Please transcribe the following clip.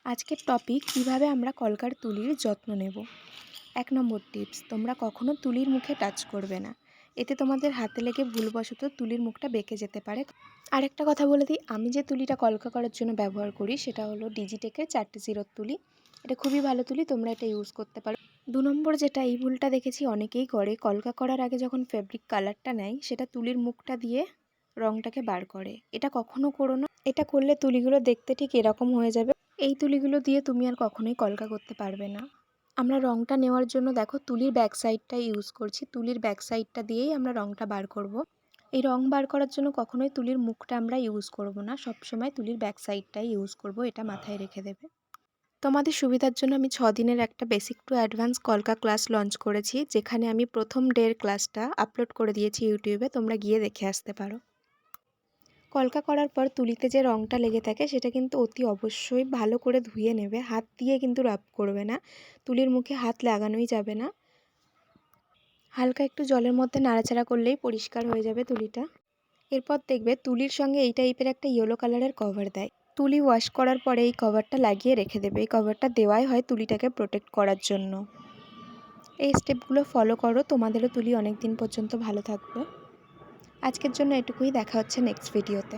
আজকের টপিক কিভাবে আমরা কলকার তুলির যত্ন নেব। ১ নম্বর টিপস, তোমরা কখনো তুলির মুখে টাচ করবে না। এতে তোমাদের হাতে লেগে ভুলবশত তুলির মুখটা বেঁকে যেতে পারে। আরেকটা কথা বলে দিই, আমি যে তুলিটা কলকা করার জন্য ব্যবহার করি সেটা হলো ডিজিটেকের 4টে জিরোর তুলি। এটা খুবই ভালো তুলি, তোমরা এটা ইউজ করতে পারো। ২ নম্বর যেটা, এই ভুলটা দেখেছি অনেকেই করে, কলকা করার আগে যখন ফেব্রিক কালারটা নেয় সেটা তুলির মুখটা দিয়ে রঙটাকে বার করে। এটা কখনো করো না। এটা করলে তুলিগুলো দেখতে ঠিক এরকম হয়ে যাবে। এই তুলিগুলো দিয়ে তুমি আর কখনোই কলকা করতে পারবে না। আমরা রঙটা নেওয়ার জন্য দেখো তুলির ব্যাক সাইডটা ইউজ করছি। তুলির ব্যাক সাইডটা দিয়েই আমরা রঙটা বার করব। এই রং বার করার জন্য কখনোই তুলির মুখটা আমরা ইউজ করব না, সবসময় তুলির ব্যাক সাইডটাই ইউজ করব, এটা মাথায় রেখে দেবে। তোমাদের সুবিধার জন্য আমি 6 দিনের একটা বেসিক টু অ্যাডভান্স কলকা ক্লাস লঞ্চ করেছি, যেখানে আমি প্রথম ডের ক্লাসটা আপলোড করে দিয়েছি ইউটিউবে, তোমরা গিয়ে দেখে আসতে পারো। কলকা করার পর তুলিতে যে রঙটা লেগে থাকে সেটা কিন্তু অতি অবশ্যই ভালো করে ধুয়ে নেবে। হাত দিয়ে কিন্তু রাব করবে না, তুলির মুখে হাত লাগানোই যাবে না। হালকা একটু জলের মধ্যে নাড়াচাড়া করলেই পরিষ্কার হয়ে যাবে তুলিটা। এরপর দেখবে তুলির সঙ্গে এই টাইপের একটা ইয়েলো কালারের কভার দেয়। তুলি ওয়াশ করার পরে এই কভারটা লাগিয়ে রেখে দেবে। এই কভারটা দেওয়াই হয় তুলিটাকে প্রোটেক্ট করার জন্য। এই স্টেপগুলো ফলো করো, তোমাদেরও তুলি অনেক দিন পর্যন্ত ভালো থাকবে। আজকের জন্য এটুকুই, দেখা হচ্ছে নেক্সট ভিডিওতে।